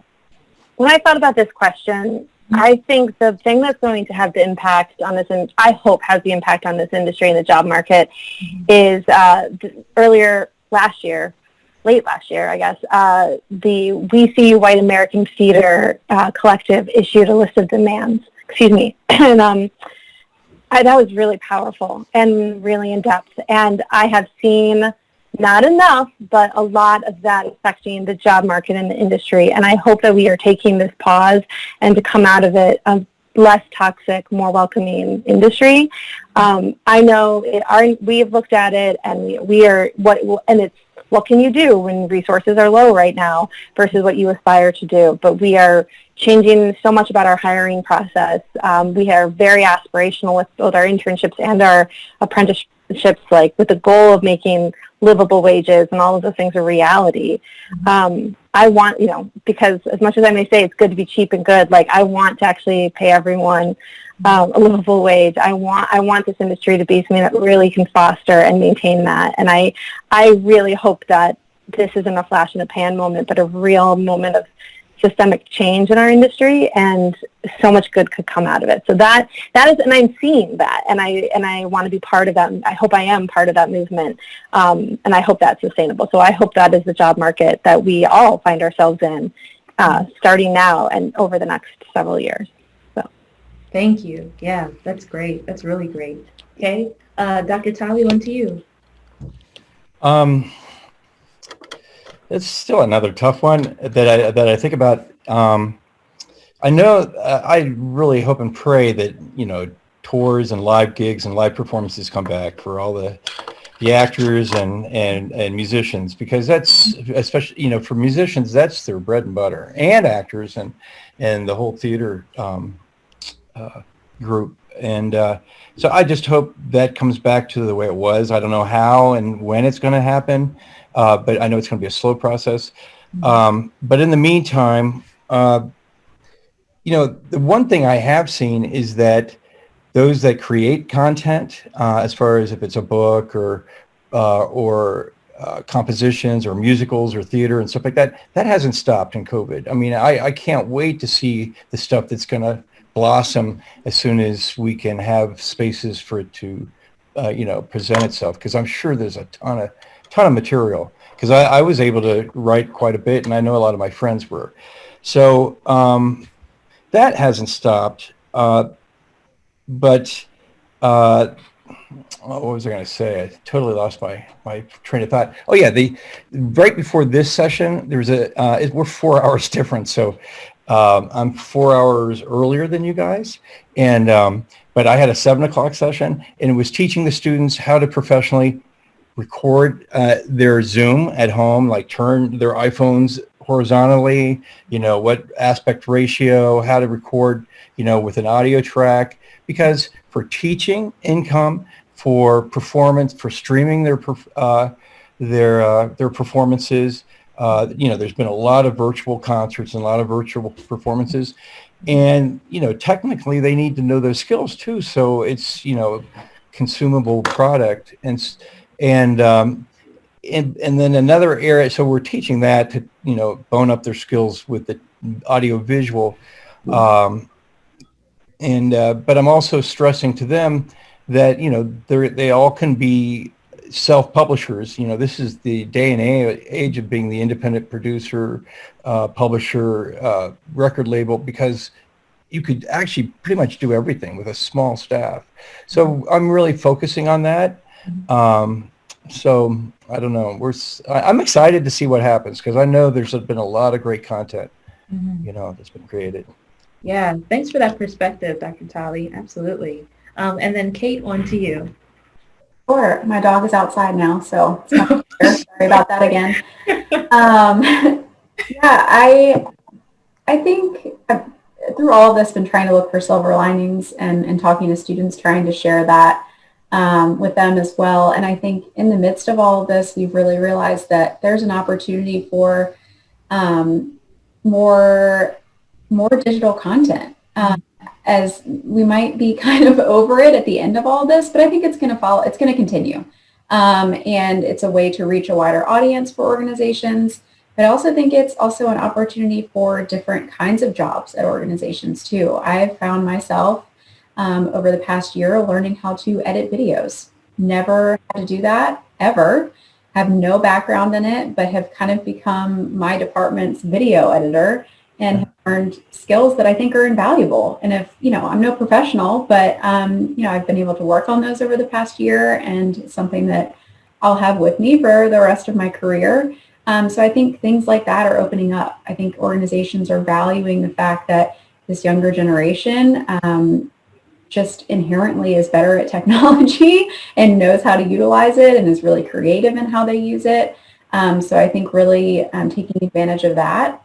I thought about this question, I think the thing that's going to have the impact on this, and I hope has the impact on this industry and the job market, is earlier last year, late last year, I guess, the We See White American Theater Collective issued a list of demands, and that was really powerful and really in-depth. And I have seen not enough, but a lot of that affecting the job market in the industry. And I hope that we are taking this pause and to come out of it a less toxic, more welcoming industry. I know we have looked at it, and it's what can you do when resources are low right now versus what you aspire to do. But we are changing so much about our hiring process. We are very aspirational with both our internships and our apprenticeships, like with the goal of making livable wages and all of those things a reality. I want, because as much as I may say it's good to be cheap and good, like I want to actually pay everyone a livable wage. I want this industry to be something that really can foster and maintain that. And I really hope that this isn't a flash in the pan moment, but a real moment of systemic change in our industry, and so much good could come out of it. So that is, and I'm seeing that, and I want to be part of that. I hope I am part of that movement, and I hope that's sustainable. So I hope that is the job market that we all find ourselves in, starting now and over the next several years. So, thank you. Yeah, that's great. That's really great. Okay, Dr. Tali, on to you. It's still another tough one that I think about. I know I really hope and pray that tours and live gigs and live performances come back for all the actors and musicians, because that's, especially for musicians, that's their bread and butter, and actors and the whole theater group. And so I just hope that comes back to the way it was. I don't know how and when it's going to happen. But I know it's going to be a slow process. But in the meantime, the one thing I have seen is that those that create content, as far as if it's a book or compositions or musicals or theater and stuff like that, that hasn't stopped in COVID. I mean, I can't wait to see the stuff that's going to blossom as soon as we can have spaces for it to, present itself. Because I'm sure there's a ton of material, because I was able to write quite a bit, and I know a lot of my friends were. So that hasn't stopped. But what was I going to say? I totally lost my train of thought. Oh yeah, right before this session, there's we're 4 hours different, so I'm 4 hours earlier than you guys, and but I had a 7 o'clock session, and it was teaching the students how to professionally record their Zoom at home, like turn their iPhones horizontally, what aspect ratio, how to record, with an audio track. Because for teaching income, for performance, for streaming their performances, there's been a lot of virtual concerts and a lot of virtual performances. And, technically they need to know those skills too. So it's, consumable product. And then another area, so we're teaching that to, bone up their skills with the audio visual. But I'm also stressing to them that, they all can be self-publishers. This is the day and age of being the independent producer, publisher, record label, because you could actually pretty much do everything with a small staff. So I'm really focusing on that. So I don't know. I'm excited to see what happens, because I know there's been a lot of great content, that's been created. Yeah, thanks for that perspective, Dr. Tali. Absolutely. And then Kate, on to you. Sure. My dog is outside now, so it's not sorry about that again. I think I've, through all of this, been trying to look for silver linings and talking to students, trying to share that with them as well. And I think in the midst of all of this, we've really realized that there's an opportunity for more digital content. As we might be kind of over it at the end of all this, but I think it's going to continue. And it's a way to reach a wider audience for organizations. But I also think it's also an opportunity for different kinds of jobs at organizations too. I've found myself over the past year learning how to edit videos. Never had to do that ever. have no background in it, but have kind of become my department's video editor and have learned skills that I think are invaluable. And if, I'm no professional, but, I've been able to work on those over the past year, and it's something that I'll have with me for the rest of my career. So I think things like that are opening up. I think organizations are valuing the fact that this younger generation just inherently is better at technology and knows how to utilize it and is really creative in how they use it. So I think really taking advantage of that.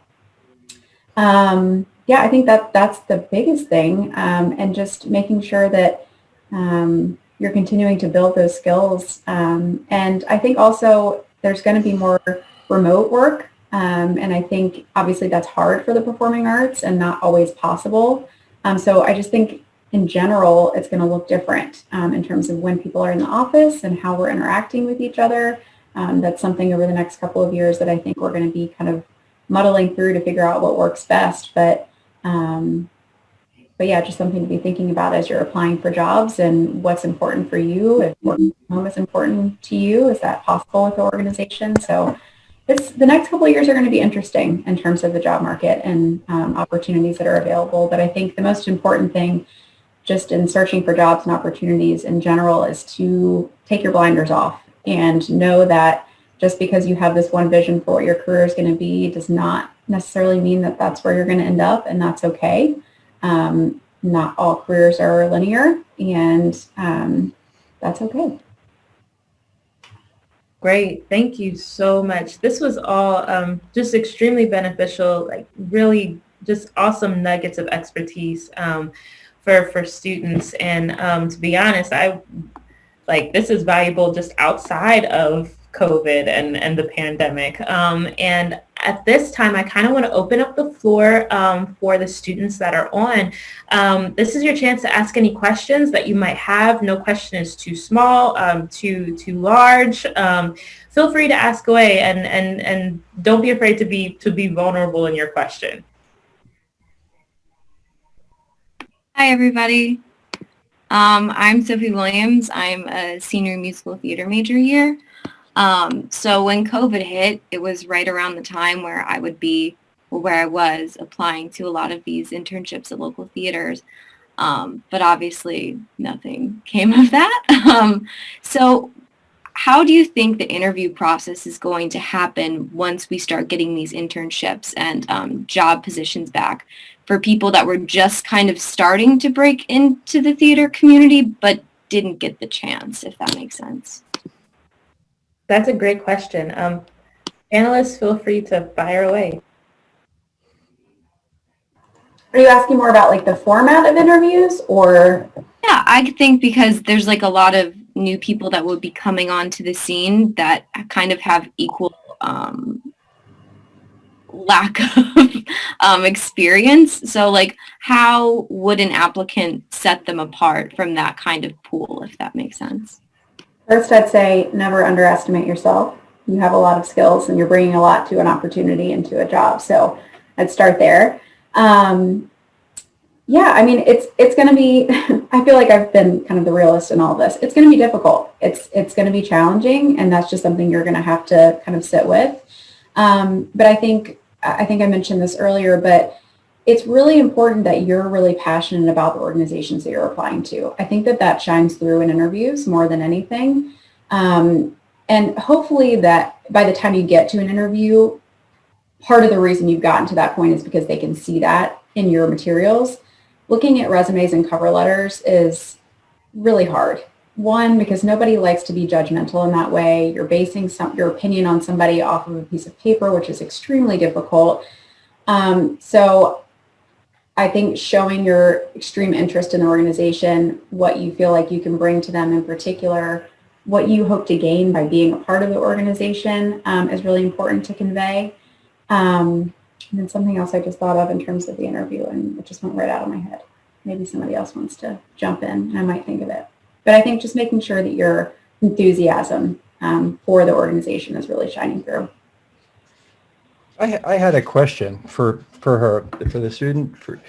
I think that's the biggest thing, and just making sure that you're continuing to build those skills. And I think also there's going to be more remote work. And I think obviously that's hard for the performing arts and not always possible. So I just think in general, it's going to look different in terms of when people are in the office and how we're interacting with each other. That's something over the next couple of years that I think we're going to be kind of muddling through to figure out what works best. But yeah, just something to be thinking about as you're applying for jobs and what's important for you. If working from home is important to you, is that possible with the organization? So the next couple of years are going to be interesting in terms of the job market and opportunities that are available. But I think the most important thing just in searching for jobs and opportunities in general is to take your blinders off and know that just because you have this one vision for what your career is going to be does not necessarily mean that that's where you're going to end up, and that's okay. Not all careers are linear, and that's okay. Great. Thank you so much. This was all just extremely beneficial, like really just awesome nuggets of expertise for students. And to be honest, this is valuable just outside of COVID and the pandemic. And at this time, I kind of want to open up the floor for the students that are on. This is your chance to ask any questions that you might have. No question is too small, too large. Feel free to ask away, and don't be afraid to be vulnerable in your question. Hi, everybody. I'm Sophie Williams. I'm a senior musical theater major here. So when COVID hit, it was right around the time where I was applying to a lot of these internships at local theaters. But obviously nothing came of that. So how do you think the interview process is going to happen once we start getting these internships and job positions back for people that were just kind of starting to break into the theater community but didn't get the chance, if that makes sense? That's a great question. Analysts, feel free to fire away. Are you asking more about like the format of interviews, or? Yeah, I think because there's like a lot of new people that would be coming onto the scene that kind of have equal lack of experience. So like, how would an applicant set them apart from that kind of pool, if that makes sense? First, I'd say never underestimate yourself. You have a lot of skills and you're bringing a lot to an opportunity and to a job. So I'd start there. Yeah, I mean, it's going to be, I feel like I've been kind of the realist in all this. It's going to be difficult. It's going to be challenging, and that's just something you're going to have to kind of sit with. But I think I mentioned this earlier, but it's really important that you're really passionate about the organizations that you're applying to. I think that shines through in interviews more than anything. And hopefully that by the time you get to an interview, part of the reason you've gotten to that point is because they can see that in your materials. Looking at resumes and cover letters is really hard. One, because nobody likes to be judgmental in that way. You're basing your opinion on somebody off of a piece of paper, which is extremely difficult. So I think showing your extreme interest in the organization, what you feel like you can bring to them in particular, what you hope to gain by being a part of the organization is really important to convey. And then something else I just thought of in terms of the interview, and it just went right out of my head. Maybe somebody else wants to jump in and I might think of it. But I think just making sure that your enthusiasm for the organization is really shining through. I had a question for the student, for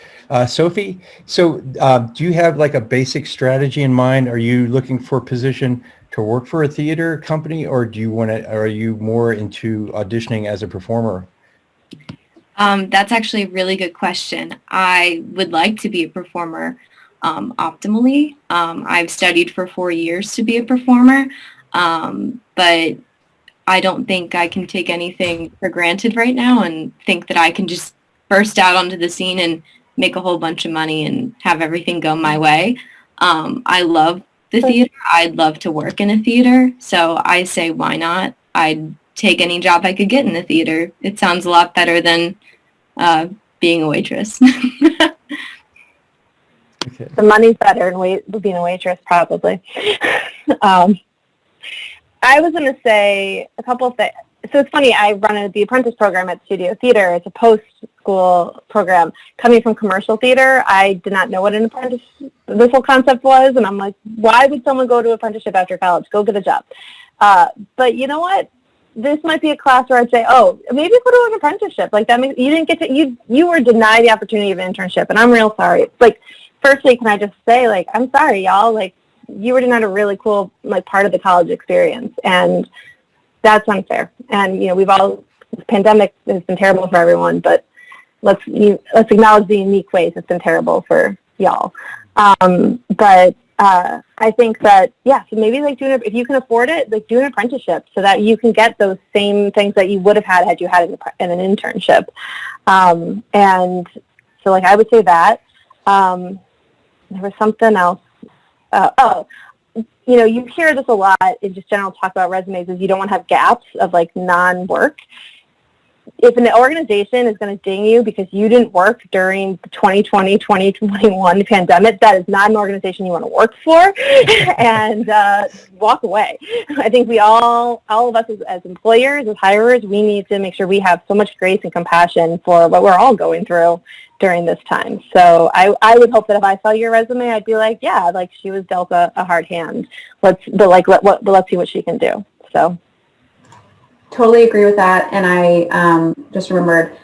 Sophie. So do you have like a basic strategy in mind? Are you looking for a position to work for a theater company, or do you want to, are you more into auditioning as a performer? That's actually a really good question. I would like to be a performer optimally. I've studied for 4 years to be a performer, but I don't think I can take anything for granted right now and think that I can just burst out onto the scene and make a whole bunch of money and have everything go my way. I love the theater. I'd love to work in a theater. So I say, why not? I'd take any job I could get in the theater. It sounds a lot better than being a waitress. Okay. The money's better than being a waitress, probably. I was going to say a couple of things. So it's funny, I run the apprentice program at Studio Theater. It's a post-school program. Coming from commercial theater, I did not know what an apprentice, this whole concept was, and I'm like, why would someone go to apprenticeship after college? Go get a job. But you know what? This might be a class where I'd say, oh, maybe go to an apprenticeship. Like that means you didn't get to, you were denied the opportunity of an internship, and I'm real sorry. Like, firstly, can I just say, like, I'm sorry, y'all, like, you were denied a really cool, like, part of the college experience, and that's unfair. And, you know, this pandemic has been terrible for everyone, but let's acknowledge the unique ways it's been terrible for y'all. But I think that, yeah, so maybe, like, if you can afford it, like, do an apprenticeship so that you can get those same things that you would have had you had in an internship. And so, like, I would say that. There was something else. You know, you hear this a lot in just general talk about resumes is you don't want to have gaps of like non-work. If an organization is going to ding you because you didn't work during the 2020, 2021 pandemic, that is not an organization you want to work for, and walk away. I think we all of us as employers, as hirers, we need to make sure we have so much grace and compassion for what we're all going through during this time. So I would hope that if I saw your resume, I'd be like, yeah, like she was dealt a hard hand. Let's see what she can do. So. Totally agree with that. And I just remembered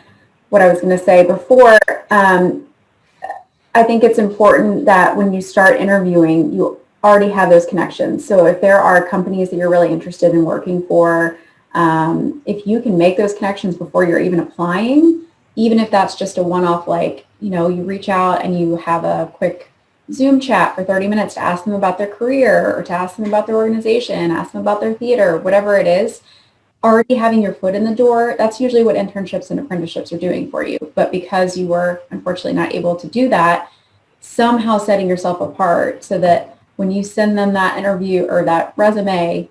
what I was going to say before. I think it's important that when you start interviewing, you already have those connections. So if there are companies that you're really interested in working for, if you can make those connections before you're even applying, even if that's just a one-off, like, you know, you reach out and you have a quick Zoom chat for 30 minutes to ask them about their career or to ask them about their organization, ask them about their theater, whatever it is, already having your foot in the door, that's usually what internships and apprenticeships are doing for you. But because you were unfortunately not able to do that, somehow setting yourself apart so that when you send them that interview or that resume,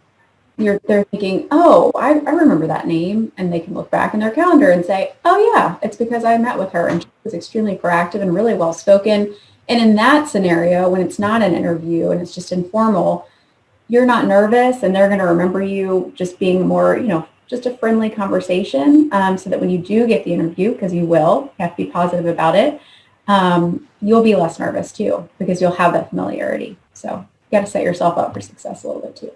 they're thinking, oh, I remember that name, and they can look back in their calendar and say, oh yeah, it's because I met with her and she was extremely proactive and really well spoken. And in that scenario, when it's not an interview and it's just informal, you're not nervous, and they're going to remember you just being more, you know, just a friendly conversation, so that when you do get the interview, because you will, you have to be positive about it, you'll be less nervous too, because you'll have that familiarity. So you got to set yourself up for success a little bit too.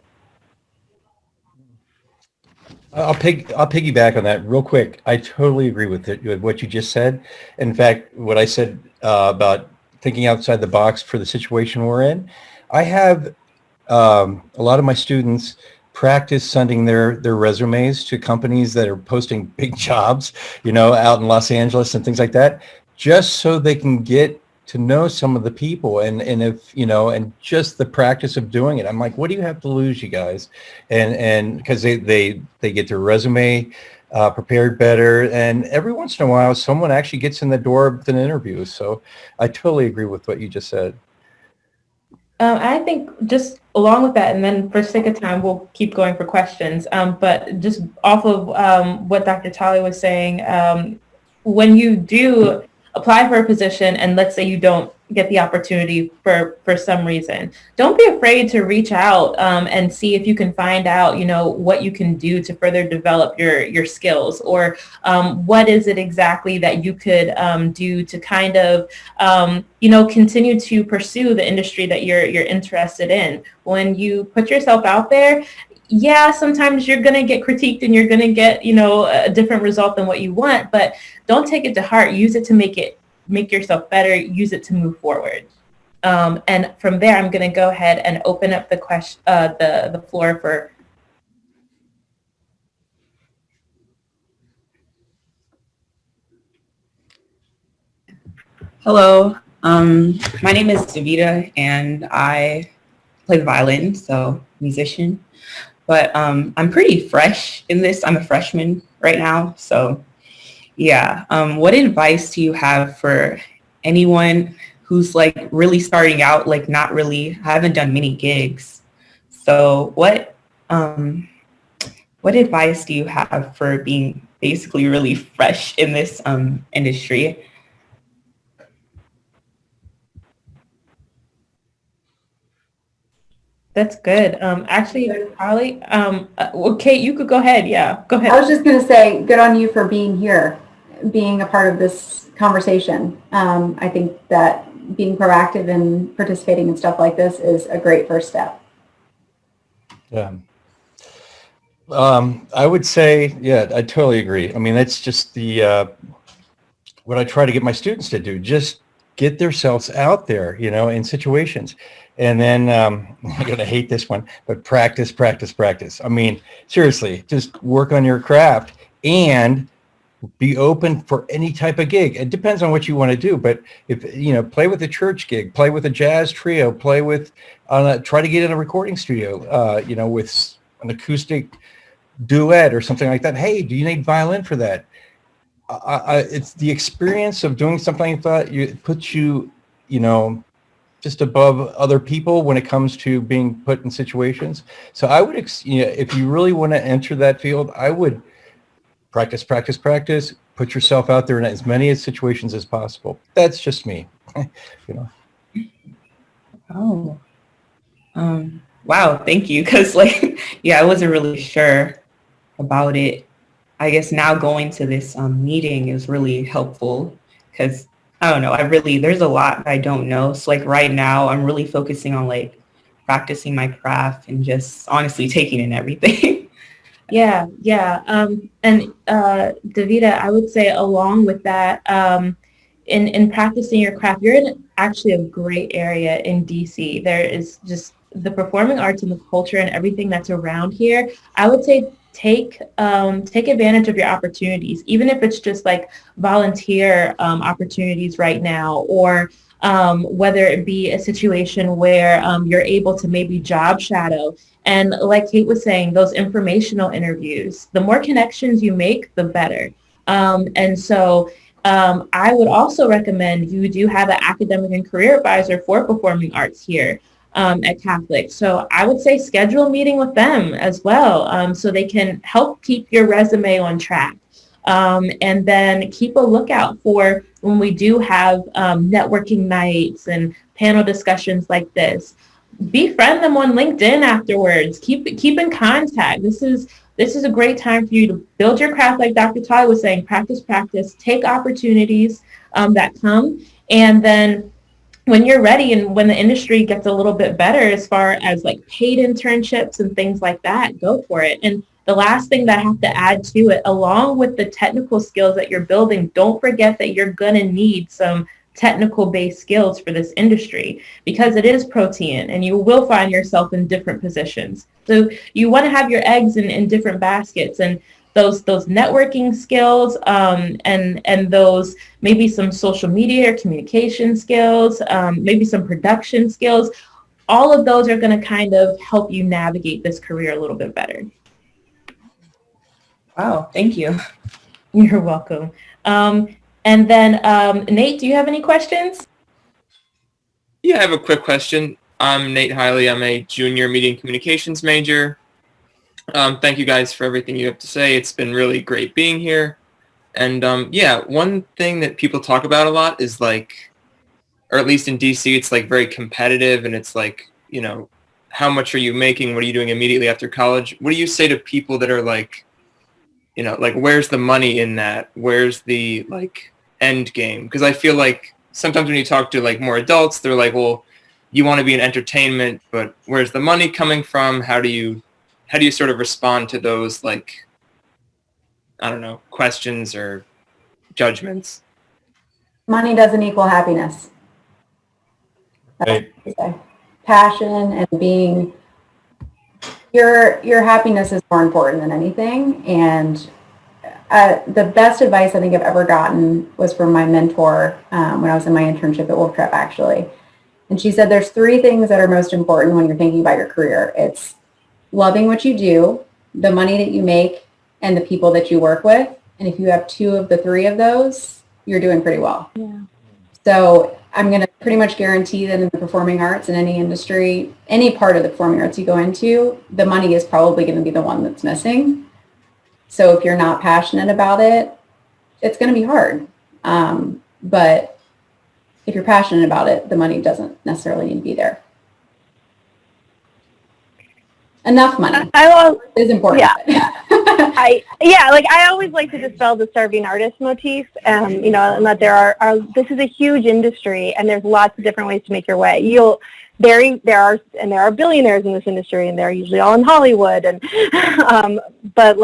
I'll piggyback on that real quick. I totally agree with what you just said. In fact, what I said about thinking outside the box for the situation we're in, I have a lot of my students practice sending their resumes to companies that are posting big jobs, you know, out in Los Angeles and things like that, just so they can get to know some of the people, and if, you know, and just the practice of doing it. I'm like, what do you have to lose, you guys? And because they get their resume prepared better, and every once in a while someone actually gets in the door with an interview. So I totally agree with what you just said. I think just along with that, and then for sake of time, we'll keep going for questions. But just off of what Dr. Talley was saying, when you do apply for a position and let's say you don't get the opportunity for some reason, don't be afraid to reach out and see if you can find out, you know, what you can do to further develop your skills, or what is it exactly that you could do to kind of, you know, continue to pursue the industry that you're interested in. When you put yourself out there, yeah, sometimes you're going to get critiqued and you're going to get, you know, a different result than what you want, but don't take it to heart. Use it to make yourself better. Use it to move forward. And from there, I'm going to go ahead and open up the floor for. Hello, my name is Davida and I play the violin, so musician. But I'm pretty fresh in this. I'm a freshman right now, so yeah. What advice do you have for anyone who's like really starting out, like not really, haven't done many gigs? So what advice do you have for being basically really fresh in this industry? That's good. Actually, Holly, well, Kate, you could go ahead. Yeah, go I ahead. was just going to say, good on you for being here, being a part of this conversation. I think that being proactive and participating in stuff like this is a great first step. Yeah. I would say, yeah, I totally agree. I mean, that's just what I try to get my students to do. Just get themselves out there, in situations. And then I'm going to hate this one, but practice, practice, practice. I mean, seriously, just work on your craft and be open for any type of gig. It depends on what you want to do, but if play with a church gig, play with a jazz trio, try to get in a recording studio, with an acoustic duet or something like that. Hey, do you need violin for that? It's the experience of doing something like that. It puts you, just above other people when it comes to being put in situations. So I would, if you really want to enter that field, I would practice, practice, practice. Put yourself out there in as many situations as possible. That's just me. Oh, wow, thank you. Because yeah, I wasn't really sure about it. I guess now going to this meeting is really helpful because I don't know, there's a lot I don't know. So right now I'm really focusing on practicing my craft and just honestly taking in everything. Yeah. And Davida, I would say along with that, in practicing your craft, you're in actually a great area in DC. There is just the performing arts and the culture and everything that's around here. I would say take advantage of your opportunities, even if it's just like volunteer opportunities right now, or whether it be a situation where you're able to maybe job shadow. And like Kate was saying, those informational interviews, the more connections you make, the better. And so I would also recommend, you do have an academic and career advisor for performing arts here at Catholic. So I would say schedule a meeting with them as well, so they can help keep your resume on track. And then keep a lookout for when we do have networking nights and panel discussions like this. Befriend them on LinkedIn afterwards. Keep in contact. This is a great time for you to build your craft, like Dr. Todd was saying. Practice, practice. Take opportunities that come, and then when you're ready and when the industry gets a little bit better as far as like paid internships and things like that, go for it. And the last thing that I have to add to it, along with the technical skills that you're building, don't forget that you're going to need some technical based skills for this industry, because it is protein and you will find yourself in different positions. So you want to have your eggs in different baskets, and those networking skills and those maybe some social media or communication skills, maybe some production skills, all of those are going to kind of help you navigate this career a little bit better. Wow, thank you. You're welcome. And then Nate, do you have any questions? Yeah, I have a quick question. I'm Nate Hiley. I'm a junior media and communications major. Thank you guys for everything you have to say. It's been really great being here. And yeah, one thing that people talk about a lot is or at least in DC, it's very competitive, and it's how much are you making? What are you doing immediately after college? What do you say to people that are where's the money in that? Where's the end game? Because I feel sometimes when you talk to more adults, they're well, you want to be in entertainment, but where's the money coming from? How do you sort of respond to those I don't know, questions or judgments? Money doesn't equal happiness. Right. Passion and being your happiness is more important than anything. And the best advice I think I've ever gotten was from my mentor when I was in my internship at Wolf Trap, actually. And she said there's 3 things that are most important when you're thinking about your career. It's loving what you do, the money that you make, and the people that you work with. And if you have 2 of the 3 of those, you're doing pretty well. Yeah. So I'm going to pretty much guarantee that in the performing arts, in any industry, any part of the performing arts you go into, the money is probably going to be the one that's missing. So if you're not passionate about it, it's going to be hard. But if you're passionate about it, the money doesn't necessarily need to be there. Enough money is important. Yeah. I always like to dispel the starving artist motif, and that there are this is a huge industry, and there's lots of different ways to make your way. There are billionaires in this industry, and they're usually all in Hollywood, and but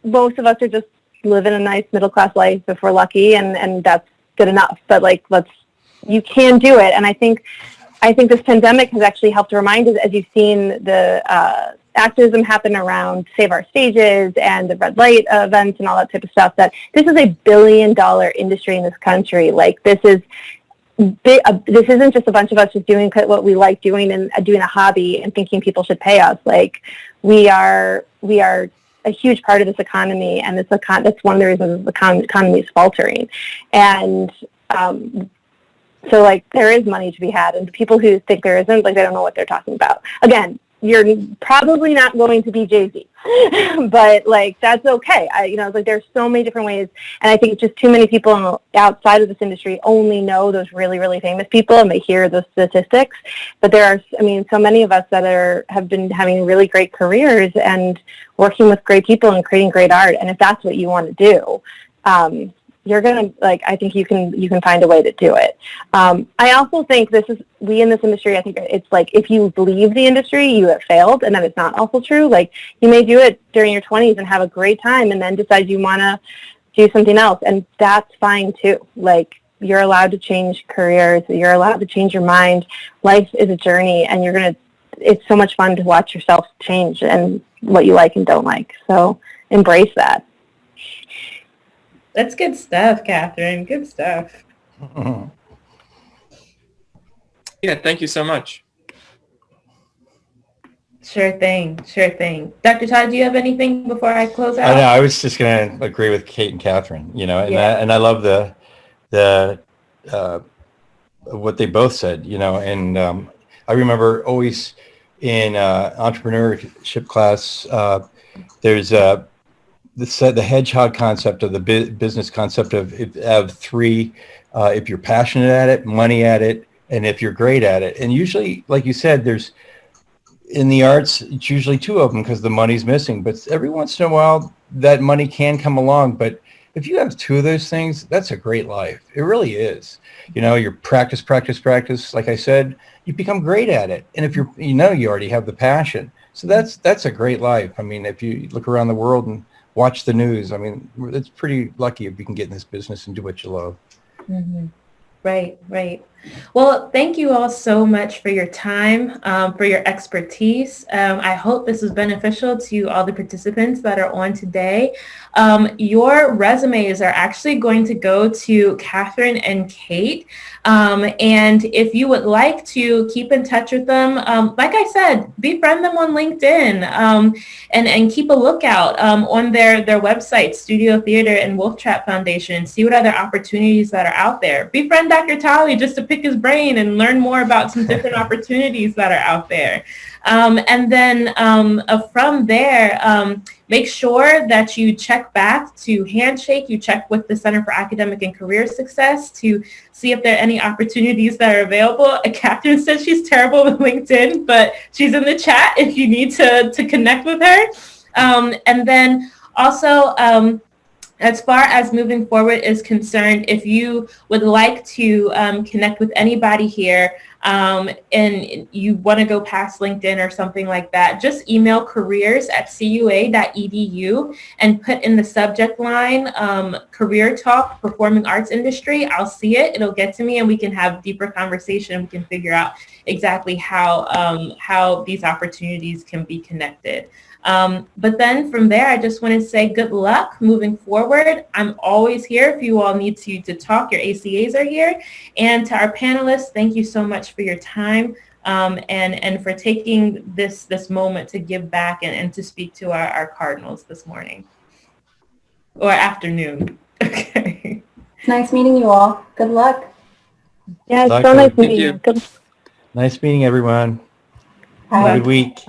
most of us are just living a nice middle class life if we're lucky, and that's good enough. But you can do it, and I think this pandemic has actually helped to remind us, as you've seen the activism happen around Save Our Stages and the red light events and all that type of stuff, that this is $1 billion industry in this country. This isn't just a bunch of us just doing what we like doing and doing a hobby and thinking people should pay us. We are a huge part of this economy, and that's one of the reasons the economy is faltering. And so there is money to be had, and people who think there isn't, they don't know what they're talking about. Again, you're probably not going to be Jay-Z, but that's okay. There's so many different ways, and I think just too many people outside of this industry only know those really, really famous people, and they hear the statistics. But there are, so many of us that have been having really great careers and working with great people and creating great art. And if that's what you want to do, you're going to, I think you can find a way to do it. I also think we in this industry, I think it's if you leave the industry, you have failed, and that is not also true. You may do it during your 20s and have a great time and then decide you want to do something else, and that's fine too. You're allowed to change careers, you're allowed to change your mind. Life is a journey, and it's so much fun to watch yourself change and what you like and don't like. So embrace that. That's good stuff, Catherine. Good stuff. Yeah, thank you so much. Sure thing. Dr. Todd, do you have anything before I close out? I was just going to agree with Kate and Catherine, and I love the what they both said, and I remember always in entrepreneurship class, there's the hedgehog concept of the business concept of 3, if you're passionate at it, money at it, and if you're great at it. And usually, like you said, there's in the arts, it's usually 2 of them because the money's missing. But every once in a while, that money can come along. But if you have 2 of those things, that's a great life. It really is. You practice. Like I said, you become great at it. And if you already have the passion. So that's a great life. If you look around the world and watch the news, it's pretty lucky if you can get in this business and do what you love. Mm-hmm. Right. Well, thank you all so much for your time, for your expertise. I hope this was beneficial to all the participants that are on today. Your resumes are actually going to go to Catherine and Kate. And if you would like to keep in touch with them, like I said, befriend them on LinkedIn, and keep a lookout on their website, Studio Theater and Wolf Trap Foundation. See what other opportunities that are out there. Befriend Dr. Talley just to pick his brain and learn more about some different opportunities that are out there. And then from there, make sure that you check back to Handshake. You check with the Center for Academic and Career Success to see if there are any opportunities that are available. Catherine says she's terrible with LinkedIn, but she's in the chat if you need to connect with her. And then also, as far as moving forward is concerned, if you would like to connect with anybody here, and you want to go past LinkedIn or something like that, just email careers@cua.edu and put in the subject line Career Talk Performing Arts Industry. I'll see it. It'll get to me, and we can have deeper conversation. We can figure out exactly how these opportunities can be connected. But then from there, I just want to say good luck moving forward. I'm always here if you all need to talk. Your ACAs are here. And to our panelists, thank you so much for your time and for taking this moment to give back and to speak to our Cardinals this morning or afternoon. Okay. It's nice meeting you all. Good luck. Yeah, it's Bye, so nice Kelly. meeting Thank you. Good Nice meeting everyone. Bye. Have a good week.